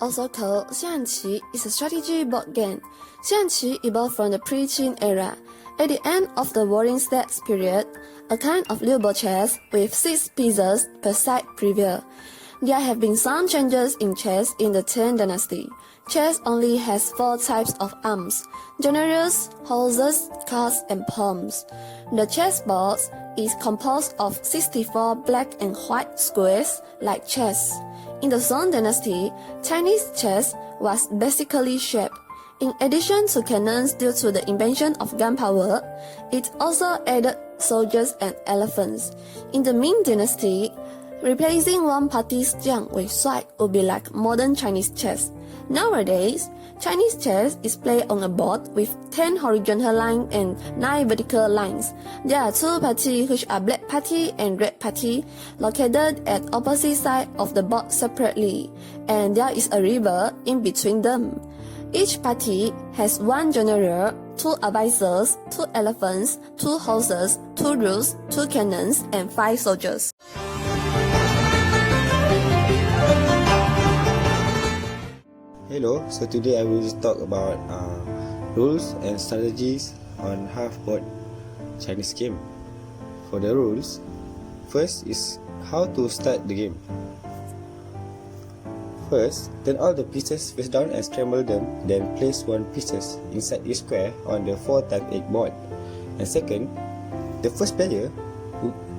also called Xianqi, is a strategy board game. Xianqi evolved from the pre-Qin era. At the end of the Warring States period, a kind of Liubo chess with 6 pieces per side prevailed. There have been some changes in chess in the Tang dynasty. Chess only has 4 types of arms: generals, horses, cards, and pawns. The chessboard is composed of 64 black and white squares like chess. In the Song dynasty, Chinese chess was basically shaped. In addition to cannons due to the invention of gunpowder, it also added soldiers and elephants. In the Ming dynasty, replacing one party's jiang with shuai would be like modern Chinese chess. Nowadays, Chinese chess is played on a board with 10 horizontal lines and 9 vertical lines. There are 2 parties which are black party and red party, located at opposite sides of the board separately, and there is a river in between them. Each party has 1 general, 2 advisors, 2 elephants, 2 horses, 2 rooks, 2 cannons, and 5 soldiers. Hello, so today I will talk about rules and strategies on half-board Chinese game. For the rules, first is how to start the game. First, turn all the pieces face down and scramble them, then place 1 pieces inside each square on the 4x8 board. And second, the first player,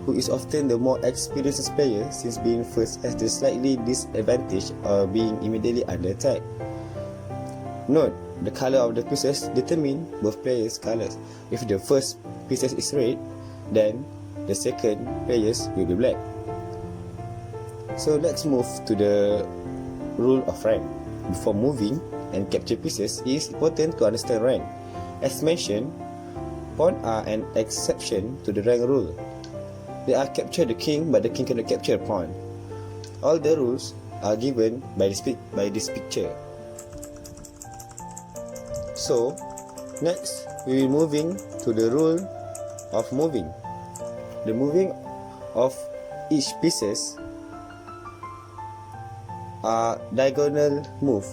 who is often the more experienced player since being first, has the slightly disadvantage of being immediately under attack. Note, the color of the pieces determine both players' colors. If the first pieces is red, then the second players will be black. So let's move to the rule of rank. Before moving and capture pieces, it is important to understand rank. As mentioned, pawns are an exception to the rank rule. They are capture the king, but the king cannot capture a pawn. All the rules are given by this picture. So, next we will moving to the rule of moving. The moving of each pieces diagonal move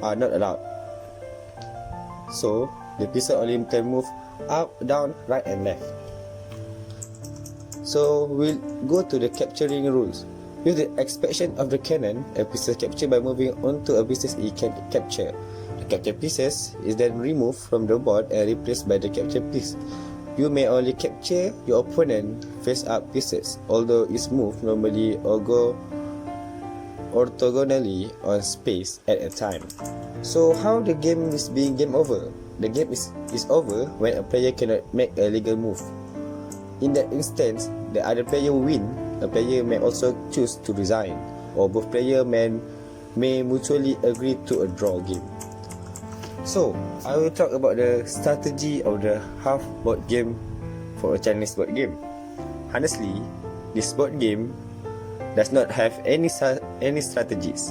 are not allowed. So, the pieces only can move up, down, right and left. So, we'll go to the capturing rules. With the expansion of the cannon, a piece is captured by moving onto a piece it can capture. The captured pieces is then removed from the board and replaced by the captured piece. You may only capture your opponent face-up pieces, although it's moved normally or go orthogonally on space at a time. So how the game is being game over? The game is over when a player cannot make a legal move. In that instance, the other player will win. A player may also choose to resign, or both players may mutually agree to a draw game. So, I will talk about the strategy of the half board game for a Chinese board game. Honestly, this board game does not have any strategies.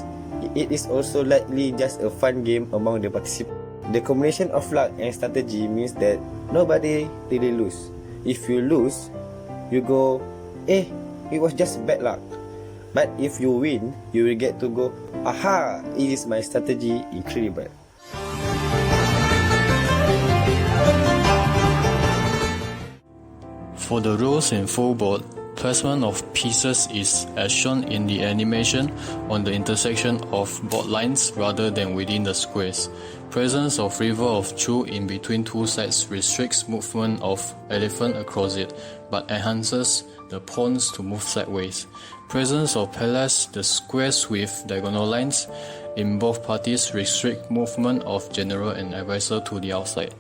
It is also likely just a fun game among the participants. The combination of luck and strategy means that nobody really lose. If you lose, you go, it was just bad luck. But if you win, you will get to go, aha, it is my strategy incredible. For the rules in full board, placement of pieces is as shown in the animation on the intersection of board lines rather than within the squares. Presence of river of Chu in between 2 sides restricts movement of elephant across it, but enhances the pawns to move sideways. Presence of palace, the squares with diagonal lines, in both parties restrict movement of general and advisor to the outside.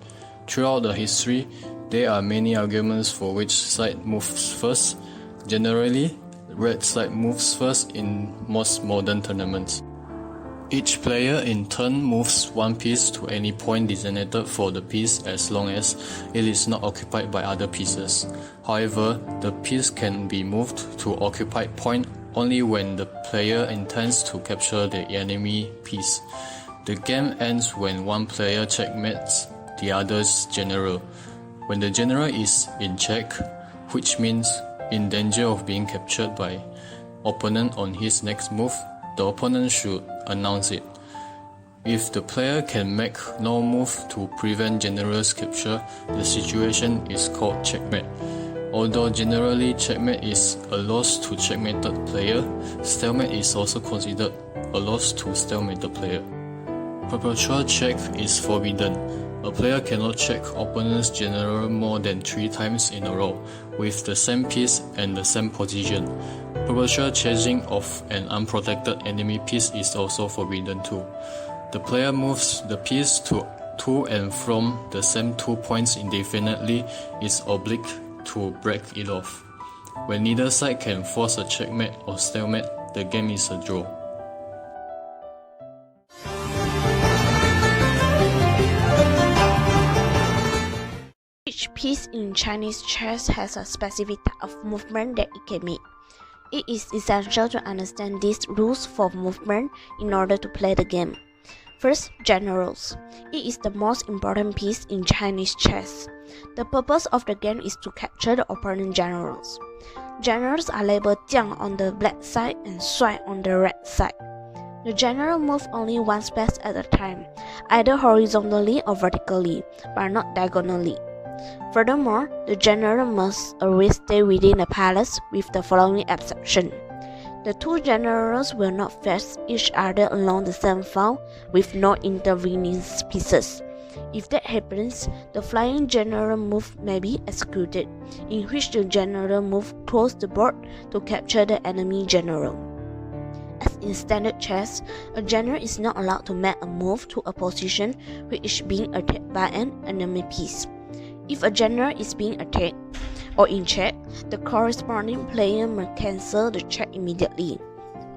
Throughout the history, there are many arguments for which side moves first. Generally, red side moves first in most modern tournaments. Each player in turn moves 1 piece to any point designated for the piece as long as it is not occupied by other pieces. However, the piece can be moved to occupied point only when the player intends to capture the enemy piece. The game ends when one player checkmates the other's general. When the general is in check, which means in danger of being captured by opponent on his next move, the opponent should announce it. If the player can make no move to prevent general's capture, the situation is called checkmate. Although generally checkmate is a loss to checkmated player, stalemate is also considered a loss to stalemated player. Perpetual check is forbidden. A player cannot check opponent's general more than 3 times in a row, with the same piece and the same position. Perpetual chasing of an unprotected enemy piece is also forbidden too. The player moves the piece to and from the same 2 points indefinitely is oblique to break it off. When neither side can force a checkmate or stalemate, the game is a draw. Each piece in Chinese chess has a specific type of movement that it can make. It is essential to understand these rules for movement in order to play the game. First, generals. It is the most important piece in Chinese chess. The purpose of the game is to capture the opponent generals. Generals are labeled Jiang on the black side and Shuai on the red side. The general moves only one space at a time, either horizontally or vertically, but not diagonally. Furthermore, the general must always stay within the palace with the following exception. The 2 generals will not face each other along the same file with no intervening pieces. If that happens, the flying general move may be executed, in which the general move close the board to capture the enemy general. As in standard chess, a general is not allowed to make a move to a position which is being attacked by an enemy piece. If a general is being attacked or in check, the corresponding player must cancel the check immediately.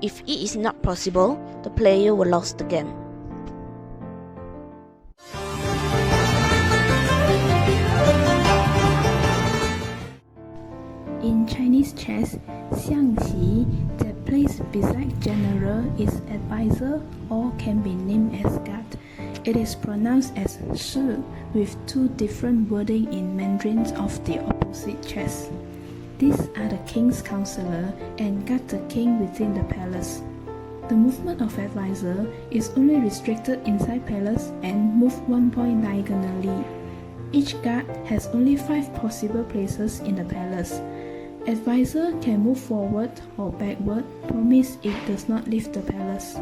If it is not possible, the player will lose the game. In Chinese chess, xiangqi, that place beside general, is advisor or can be named as guard. It is pronounced as shi with 2 different wording in Mandarin of the opposite chess. These are the king's counselor and guard the king within the palace. The movement of advisor is only restricted inside palace and move 1 point diagonally. Each guard has only 5 possible places in the palace. Advisor can move forward or backward, promise it does not leave the palace.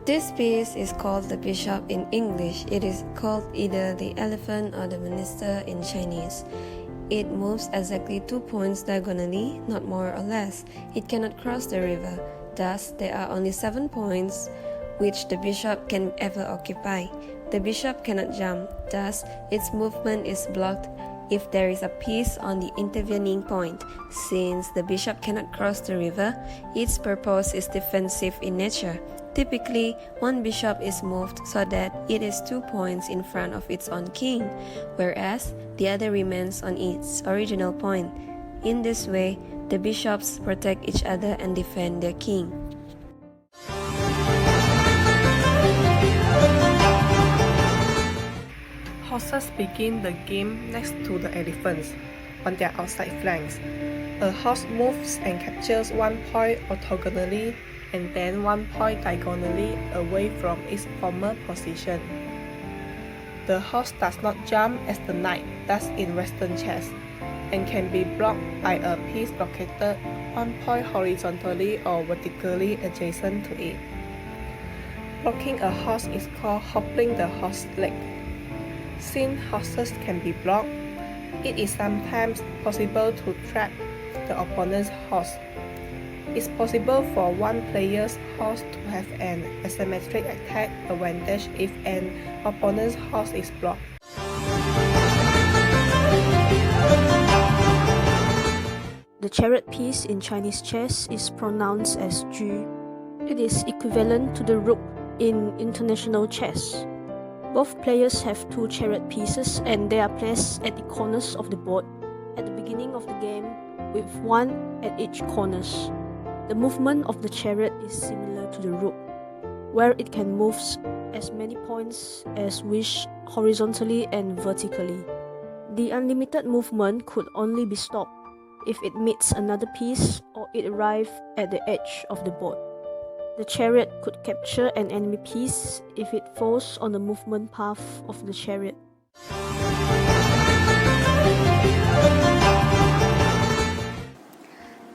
This piece is called the bishop in English. It is called either the elephant or the minister in Chinese. It moves exactly 2 points diagonally, not more or less. It cannot cross the river. Thus, there are only 7 points which the bishop can ever occupy. The bishop cannot jump. Thus, its movement is blocked if there is a piece on the intervening point. Since the bishop cannot cross the river, its purpose is defensive in nature. Typically, 1 bishop is moved so that it is 2 points in front of its own king, whereas the other remains on its original point. In this way, the bishops protect each other and defend their king. Horses begin the game next to the elephants, on their outside flanks. A horse moves and captures 1 point orthogonally and then 1 point diagonally away from its former position. The horse does not jump as the knight does in Western chess, and can be blocked by a piece located 1 point horizontally or vertically adjacent to it. Blocking a horse is called hopping the horse leg. Since horses can be blocked, it is sometimes possible to trap the opponent's horse. It's possible for one player's horse to have an asymmetric attack advantage if an opponent's horse is blocked. The chariot piece in Chinese chess is pronounced as Ju. It is equivalent to the rook in international chess. Both players have 2 chariot pieces and they are placed at the corners of the board at the beginning of the game with 1 at each corners. The movement of the chariot is similar to the rook, where it can move as many points as wish horizontally and vertically. The unlimited movement could only be stopped if it meets another piece or it arrives at the edge of the board. The chariot could capture an enemy piece if it falls on the movement path of the chariot.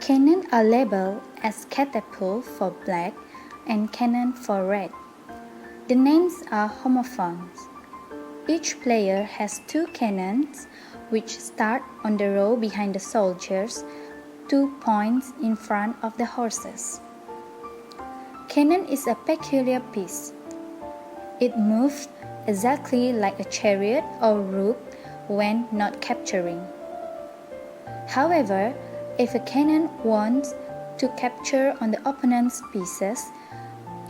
Cannon are labeled as catapult for black and cannon for red. The names are homophones. Each player has two cannons, which start on the row behind the soldiers, 2 points in front of the horses. Cannon is a peculiar piece. It moves exactly like a chariot or rook when not capturing. However, if a cannon wants to capture on the opponent's pieces,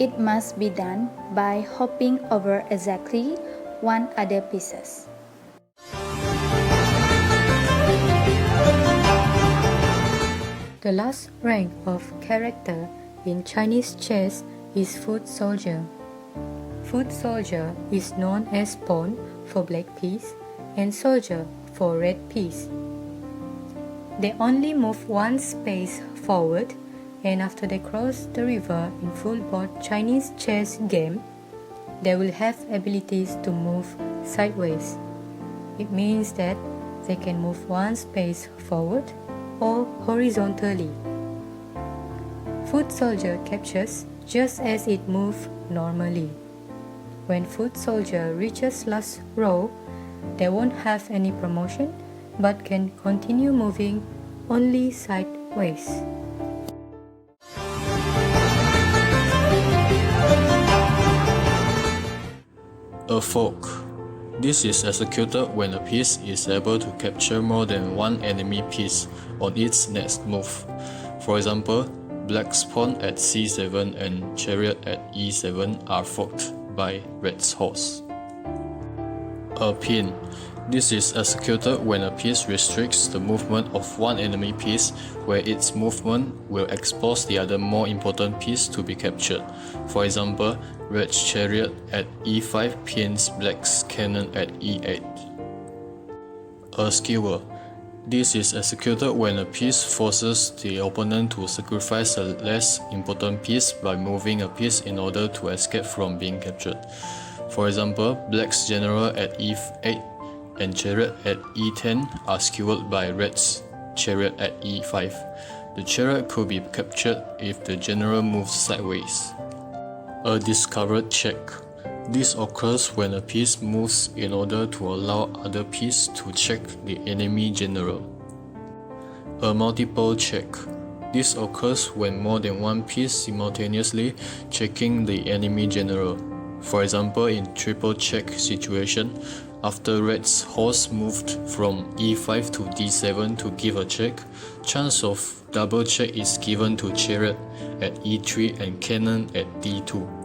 it must be done by hopping over exactly one other pieces. The last rank of character in Chinese chess is foot soldier. Foot soldier is known as pawn for black piece and soldier for red piece. They only move one space forward, and after they cross the river in full board Chinese chess game, they will have abilities to move sideways. It means that they can move one space forward or horizontally. Foot soldier captures just as it moves normally. When foot soldier reaches last row, they won't have any promotion but can continue moving only sideways. A fork. This is executed when a piece is able to capture more than one enemy piece on its next move. For example, black's pawn at c7 and chariot at e7 are forked by red's horse. A pin. This is executed when a piece restricts the movement of one enemy piece where its movement will expose the other more important piece to be captured. For example, red's chariot at e5 pins black's cannon at e8. A skewer. This is executed when a piece forces the opponent to sacrifice a less important piece by moving a piece in order to escape from being captured. For example, black's general at e8 and chariot at e10 are skewered by red's chariot at e5. The chariot could be captured if the general moves sideways. A discovered check. This occurs when a piece moves in order to allow other piece to check the enemy general. A multiple check. This occurs when more than one piece simultaneously checking the enemy general. For example, in triple check situation, after red's horse moved from e5 to d7 to give a check, chance of double check is given to chariot at e3 and cannon at d2.